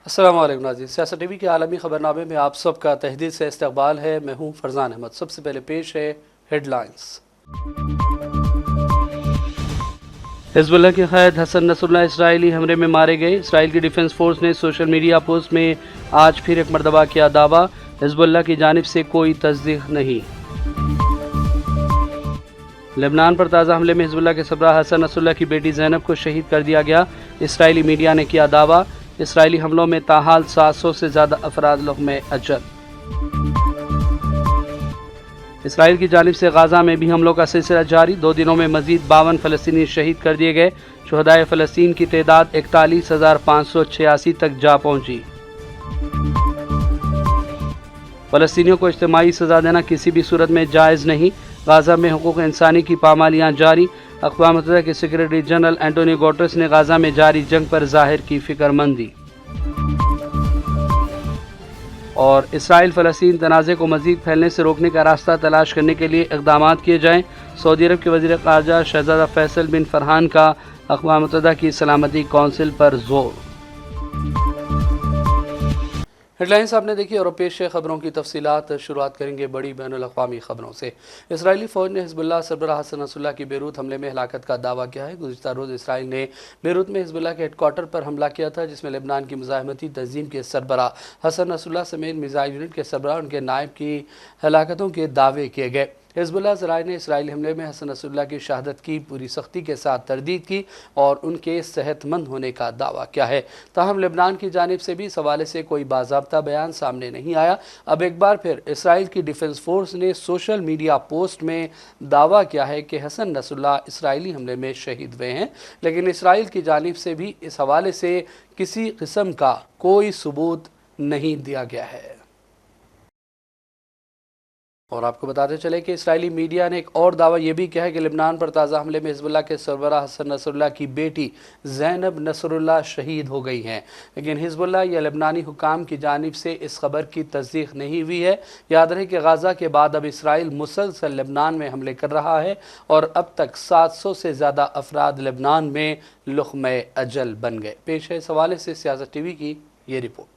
السلام علیکم ناظرین، سیاست ٹی وی کے عالمی خبرنامے میں آپ سب کا تہہ دل سے استقبال ہے۔ میں ہوں فرزان احمد۔ سب سے پہلے پیش ہے ہیڈ لائنز۔ حزب اللہ کے قائد حسن نصر اللہ اسرائیلی حملے میں مارے گئے۔ اسرائیل کی ڈیفنس فورس نے سوشل میڈیا پوسٹ میں آج پھر ایک مرتبہ کیا دعویٰ، حزب اللہ کی جانب سے کوئی تصدیق نہیں۔ لبنان پر تازہ حملے میں حزب اللہ کے سربراہ حسن نصر اللہ کی بیٹی زینب کو شہید کر دیا گیا۔ اسرائیلی میڈیا نے کیا دعویٰ، اسرائیلی حملوں میں تاحال 700 سے زیادہ افراد لقمہ اجل۔ اسرائیل کی جانب سے غزہ میں بھی حملوں کا سلسلہ جاری، 2 دنوں میں مزید 52 فلسطینی شہید کر دیے گئے۔ شہدائے فلسطین کی تعداد 41,586 تک جا پہنچی۔ فلسطینیوں کو اجتماعی سزا دینا کسی بھی صورت میں جائز نہیں، غزہ میں حقوق انسانی کی پامالیاں جاری۔ اقوام متحدہ کے سیکریٹری جنرل اینٹونی گوٹرس نے غزہ میں جاری جنگ پر ظاہر کی فکر مندی۔ اور اسرائیل فلسطین تنازع کو مزید پھیلنے سے روکنے کا راستہ تلاش کرنے کے لیے اقدامات کیے جائیں۔ سعودی عرب کے وزیر خارجہ شہزادہ فیصل بن فرحان کا اقوام متحدہ کی سلامتی کونسل پر زور۔ ہیڈ لائنز آپ نے دیکھی اور پیش ہے خبروں کی تفصیلات۔ شروعات کریں گے بڑی بین الاقوامی خبروں سے۔ اسرائیلی فوج نے حزب اللہ سربراہ حسن نصر اللہ کی بیروت حملے میں ہلاکت کا دعویٰ کیا ہے۔ گزشتہ روز اسرائیل نے بیروت میں حزب اللہ کے ہیڈ کوارٹر پر حملہ کیا تھا، جس میں لبنان کی مزاحمتی تنظیم کے سربراہ حسن نصر اللہ سمیت میزائل یونٹ کے سربراہ اور ان کے نائب کی ہلاکتوں کے دعوے کیے گئے۔ حزب اللہ ذرائع نے اسرائیلی حملے میں حسن نصر اللہ کی شہادت کی پوری سختی کے ساتھ تردید کی اور ان کے صحت مند ہونے کا دعویٰ کیا ہے۔ تاہم لبنان کی جانب سے بھی اس حوالے سے کوئی باضابطہ بیان سامنے نہیں آیا۔ اب ایک بار پھر اسرائیل کی ڈیفنس فورس نے سوشل میڈیا پوسٹ میں دعویٰ کیا ہے کہ حسن نصر اللہ اسرائیلی حملے میں شہید ہوئے ہیں، لیکن اسرائیل کی جانب سے بھی اس حوالے سے کسی قسم کا کوئی ثبوت نہیں دیا گیا ہے۔ اور آپ کو بتاتے چلے کہ اسرائیلی میڈیا نے ایک اور دعویٰ یہ بھی کیا ہے کہ لبنان پر تازہ حملے میں حزب اللہ کے سربراہ حسن نصر اللہ کی بیٹی زینب نصر اللہ شہید ہو گئی ہیں، لیکن حزب اللہ یا لبنانی حکام کی جانب سے اس خبر کی تصدیق نہیں ہوئی ہے۔ یاد رہے کہ غزہ کے بعد اب اسرائیل مسلسل لبنان میں حملے کر رہا ہے اور اب تک 700 سے زیادہ افراد لبنان میں لقمہ اجل بن گئے۔ پیش ہے اس حوالے سے سیاست ٹی وی کی یہ رپورٹ۔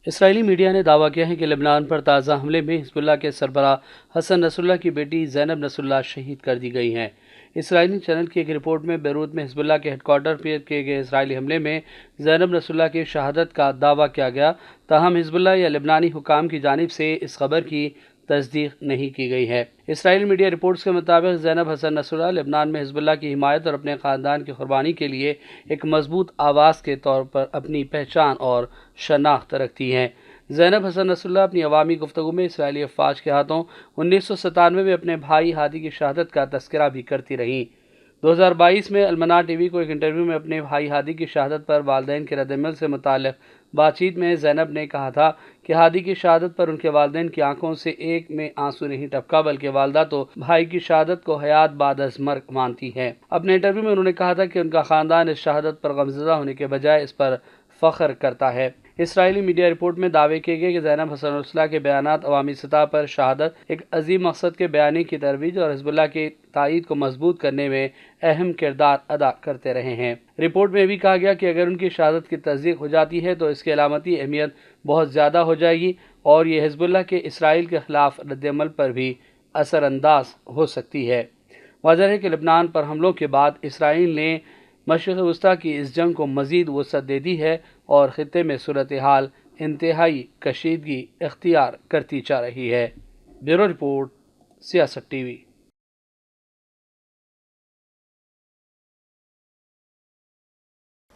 اسرائیلی میڈیا نے دعویٰ کیا ہے کہ لبنان پر تازہ حملے میں حزب اللہ کے سربراہ حسن نصر اللہ کی بیٹی زینب نصر اللہ شہید کر دی گئی ہیں۔ اسرائیلی چینل کی ایک رپورٹ میں بیروت میں حزب اللہ کے ہیڈ کوارٹر پر کیے گئے اسرائیلی حملے میں زینب نصر اللہ کی شہادت کا دعویٰ کیا گیا، تاہم حزب اللہ یا لبنانی حکام کی جانب سے اس خبر کی تصدیق نہیں کی گئی ہے۔ اسرائیلی میڈیا رپورٹس کے مطابق زینب حسن نصر اللہ لبنان میں حزب اللہ کی حمایت اور اپنے خاندان کی قربانی کے لیے ایک مضبوط آواز کے طور پر اپنی پہچان اور شناخت رکھتی ہیں۔ زینب حسن نصر اللہ اپنی عوامی گفتگو میں اسرائیلی افواج کے ہاتھوں 1997 میں اپنے بھائی ہادی کی شہادت کا تذکرہ بھی کرتی رہیں۔ 2022 میں المنا ٹی وی کو ایک انٹرویو میں اپنے بھائی ہادی کی شہادت پر والدین کے رد عمل سے متعلق بات چیت میں زینب نے کہا تھا کہ ہادی کی شہادت پر ان کے والدین کی آنکھوں سے ایک میں آنسو نہیں ٹپکا، بلکہ والدہ تو بھائی کی شہادت کو حیات بعد از مرگ مانتی ہے۔ اپنے انٹرویو میں انہوں نے کہا تھا کہ ان کا خاندان اس شہادت پر غمزدہ ہونے کے بجائے اس پر فخر کرتا ہے۔ اسرائیلی میڈیا رپورٹ میں دعوے کیے گئے کہ زینب حسن نصر اللہ کے بیانات عوامی سطح پر شہادت، ایک عظیم مقصد کے بیانی کی ترویج اور حزب اللہ کے تائید کو مضبوط کرنے میں اہم کردار ادا کرتے رہے ہیں۔ رپورٹ میں بھی کہا گیا کہ اگر ان کی شہادت کی تصدیق ہو جاتی ہے تو اس کی علامتی اہمیت بہت زیادہ ہو جائے گی اور یہ حزب اللہ کے اسرائیل کے خلاف رد عمل پر بھی اثر انداز ہو سکتی ہے۔ واضح ہے کہ لبنان پر حملوں کے بعد اسرائیل نے مشرق وسطیٰ کی اس جنگ کو مزید وسعت دے دی ہے اور خطے میں صورتحال انتہائی کشیدگی اختیار کرتی جا رہی ہے۔ بیورو رپورٹ، سیاست ٹی وی۔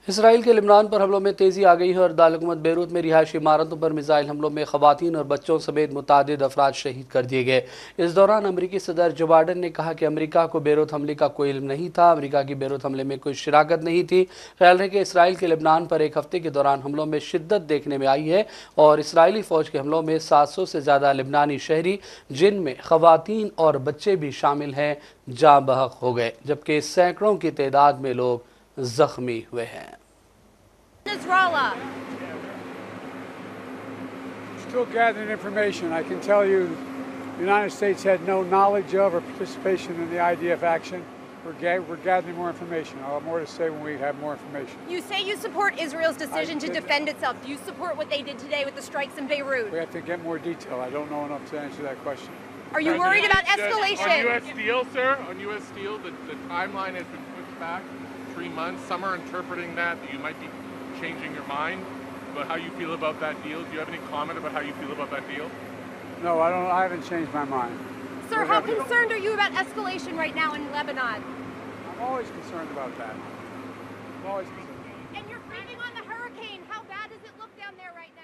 اسرائیل کے لبنان پر حملوں میں تیزی آ گئی ہے اور دارالحکومت بیروت میں رہائشی عمارتوں پر میزائل حملوں میں خواتین اور بچوں سمیت متعدد افراد شہید کر دیے گئے۔ اس دوران امریکی صدر جو بائیڈن نے کہا کہ امریکہ کو بیروت حملے کا کوئی علم نہیں تھا، امریکہ کی بیروت حملے میں کوئی شراکت نہیں تھی۔ خیال ہے کہ اسرائیل کے لبنان پر ایک ہفتے کے دوران حملوں میں شدت دیکھنے میں آئی ہے اور اسرائیلی فوج کے حملوں میں 700 سے زیادہ لبنانی شہری، جن میں خواتین اور بچے بھی شامل ہیں، جاں بحق ہو گئے، جبکہ سینکڑوں کی تعداد میں لوگ زخمی ہوئے ہیں۔ Still gathering information. I can tell you the United States had no knowledge of or participation in the IDF action. We're gathering more information. I'll have more to say when we have more information. You say you support Israel's decision to defend itself. Do you support what they did today with the strikes in Beirut? We have to get more detail. I don't know enough to answer that question. Are you worried about escalation? On U.S. Steel, sir, on U.S. Steel, the timeline has been pushed back 3 months. Some are interpreting that you might be changing your mind about how you feel about that deal. Do you have any comment about how you feel about that deal? No, I don't. I haven't changed my mind. Sir, how concerned are you about escalation right now in Lebanon? I'm always concerned about that. I'm always concerned. And you're breathing on the hurricane. How bad does it look down there right now?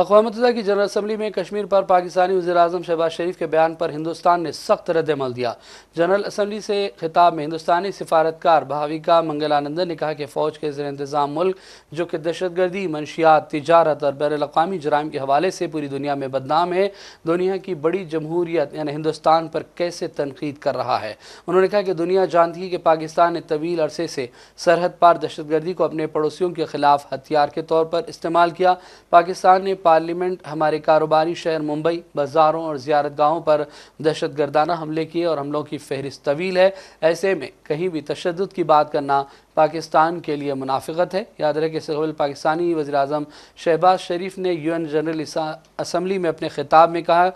اقوام متحدہ کی general assembly میں کشمیر پر پاکستانی وزیر اعظم شہباز شریف کے بیان پر ہندوستان نے سخت رد عمل دیا۔ جنرل اسمبلی سے خطاب میں ہندوستانی سفارتکار بھاویکا منگلانندن نے کہا کہ فوج کے زیر انتظام ملک جو کہ دہشت گردی، منشیات، تجارت اور بین الاقوامی جرائم کے حوالے سے پوری دنیا میں بدنام ہے، دنیا کی بڑی جمہوریت یعنی ہندوستان پر کیسے تنقید کر رہا ہے۔ انہوں نے کہا کہ دنیا جانتی ہے کہ پاکستان نے طویل عرصے سے سرحد پار دہشت گردی کو اپنے پڑوسیوں کے خلاف ہتھیار کے طور پر استعمال کیا۔ پاکستان نے پارلیمنٹ، ہمارے کاروباری شہر ممبئی، بازاروں اور زیارت گاہوں پر دہشت گردانہ حملے کیے اور حملوں کی فہرست طویل ہے۔ ایسے میں کہیں بھی تشدد کی بات کرنا پاکستان کے لیے منافقت ہے۔ یاد رہے کہ اس سے قبل پاکستانی وزیر اعظم شہباز شریف نے UN جنرل اسمبلی میں اپنے خطاب میں کہا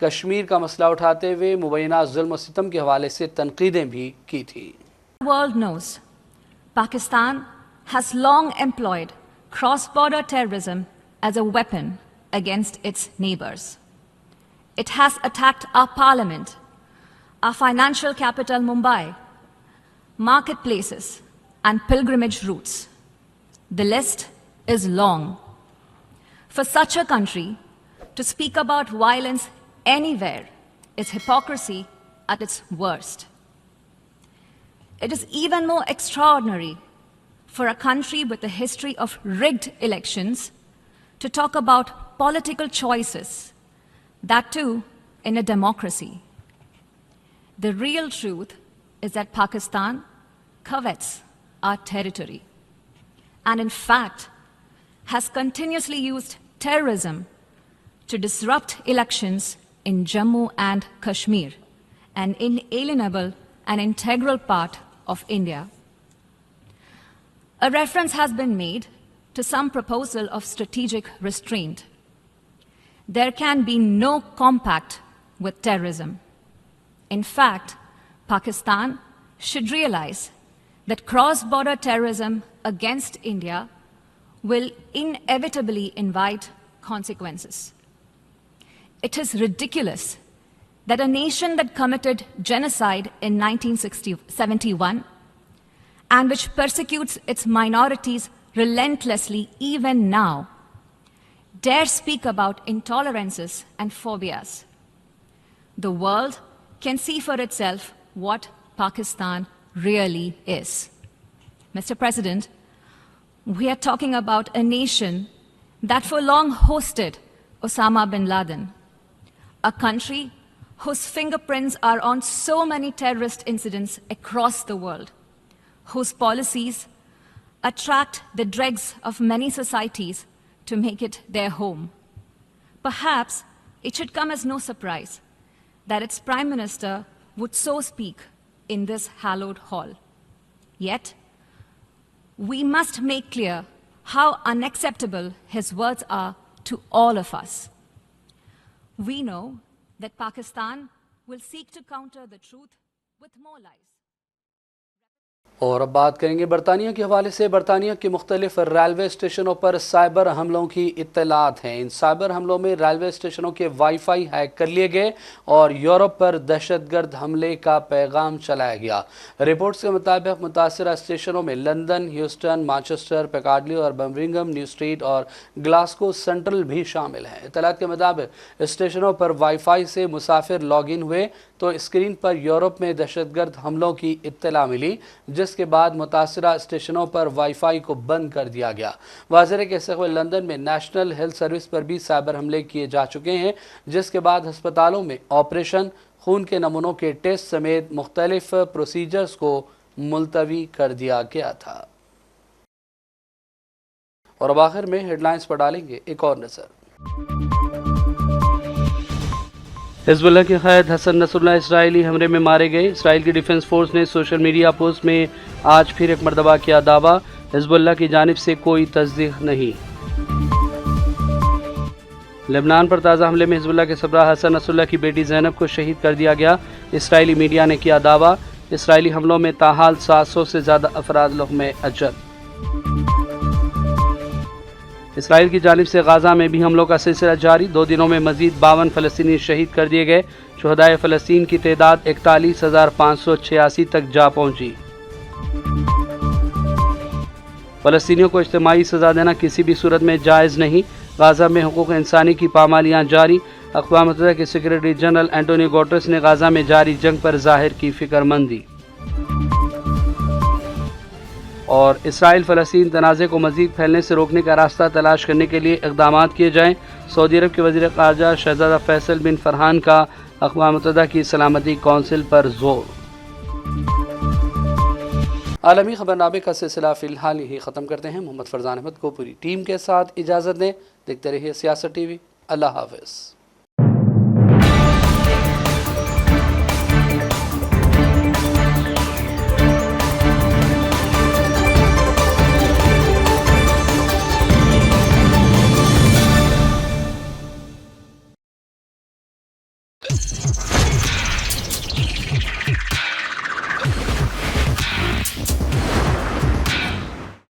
کشمیر کا مسئلہ اٹھاتے ہوئے مبینہ ظلم و ستم کے حوالے سے تنقیدیں بھی کی تھی۔ The world knows Pakistan has long employed cross-border terrorism as a weapon against its neighbors. It has attacked our parliament, our financial capital Mumbai, marketplaces and pilgrimage routes. The list is long. For such a country to speak about violence anywhere is hypocrisy at its worst. It is even more extraordinary for a country with a history of rigged elections to talk about political choices, that too in a democracy. The real truth is that Pakistan covets our territory and in fact has continuously used terrorism to disrupt elections in Jammu and Kashmir, an inalienable and integral part of India. A reference has been made to some proposal of strategic restraint. There can be no compact with terrorism. In fact, Pakistan should realize that cross-border terrorism against India will inevitably invite consequences. It is ridiculous that a nation that committed genocide in 1971 and which persecutes its minorities relentlessly even now dare speak about intolerances and phobias. The world can see for itself what Pakistan really is. Mr. President, we are talking about a nation that for long hosted Osama bin Laden, a country whose fingerprints are on so many terrorist incidents across the world, whose policies attract the dregs of many societies to make it their home. Perhaps it should come as no surprise that its Prime Minister would so speak in this hallowed hall. Yet, we must make clear how unacceptable his words are to all of us. We know that Pakistan will seek to counter the truth with more lies. اور اب بات کریں گے برطانیہ کے حوالے سے۔ برطانیہ کے مختلف ریلوے اسٹیشنوں پر سائبر حملوں کی اطلاعات ہیں۔ ان سائبر حملوں میں ریلوے اسٹیشنوں کے وائی فائی ہیک کر لیے گئے اور یورپ پر دہشت گرد حملے کا پیغام چلایا گیا۔ رپورٹس کے مطابق متاثرہ اسٹیشنوں میں لندن، ہیوسٹن، مانچسٹر، پیکارڈلی اور برمنگھم، نیو اسٹریٹ اور گلاسگو سینٹرل بھی شامل ہیں۔ اطلاعات کے مطابق اسٹیشنوں پر وائی فائی سے مسافر لاگ ان ہوئے تو اسکرین پر یورپ میں دہشت گرد حملوں کی اطلاع ملی، جس کے بعد متاثرہ اسٹیشنوں پر وائی فائی کو بند کر دیا گیا۔ واضح ہے کہ اس سے قبل لندن میں نیشنل ہیلتھ سروس پر بھی سائبر حملے کیے جا چکے ہیں، جس کے بعد ہسپتالوں میں آپریشن، خون کے نمونوں کے ٹیسٹ سمیت مختلف پروسیجرز کو ملتوی کر دیا گیا تھا۔ اور اب آخر میں ہیڈ لائنز پر ڈالیں گے ایک اور نظر۔ حزب اللہ کے قائد حسن نصر اللہ اسرائیلی حملے میں مارے گئے۔ اسرائیل کی ڈیفنس فورس نے سوشل میڈیا پوسٹ میں آج پھر ایک مرتبہ کیا دعویٰ، حزب اللہ کی جانب سے کوئی تصدیق نہیں۔ لبنان پر تازہ حملے میں حزب اللہ کے سربراہ حسن نصر اللہ کی بیٹی زینب کو شہید کر دیا گیا۔ اسرائیلی میڈیا نے کیا دعویٰ، اسرائیلی حملوں میں تاحال 700 سے زیادہ افراد لقمہ اجل۔ اسرائیل کی جانب سے غازہ میں بھی حملوں کا سلسلہ جاری، 2 دنوں میں مزید 52 فلسطینی شہید کر دیے گئے۔ شہدائے فلسطین کی تعداد 41,586 تک جا پہنچی۔ فلسطینیوں کو اجتماعی سزا دینا کسی بھی صورت میں جائز نہیں، غازہ میں حقوق انسانی کی پامالیاں جاری، اقوام متحدہ کے سیکرٹری جنرل اینٹونیو گوٹرس نے غازہ میں جاری جنگ پر ظاہر کی فکر مندی۔ اور اسرائیل فلسطین تنازع کو مزید پھیلنے سے روکنے کا راستہ تلاش کرنے کے لیے اقدامات کیے جائیں، سعودی عرب کے وزیر خارجہ شہزادہ فیصل بن فرحان کا اقوام متحدہ کی سلامتی کونسل پر زور۔ عالمی خبرنامے کا سلسلہ فی الحال یہی ختم کرتے ہیں۔ محمد فرزان احمد کو پوری ٹیم کے ساتھ اجازت دیں۔ دیکھتے رہیے سیاست ٹی وی۔ اللہ حافظ۔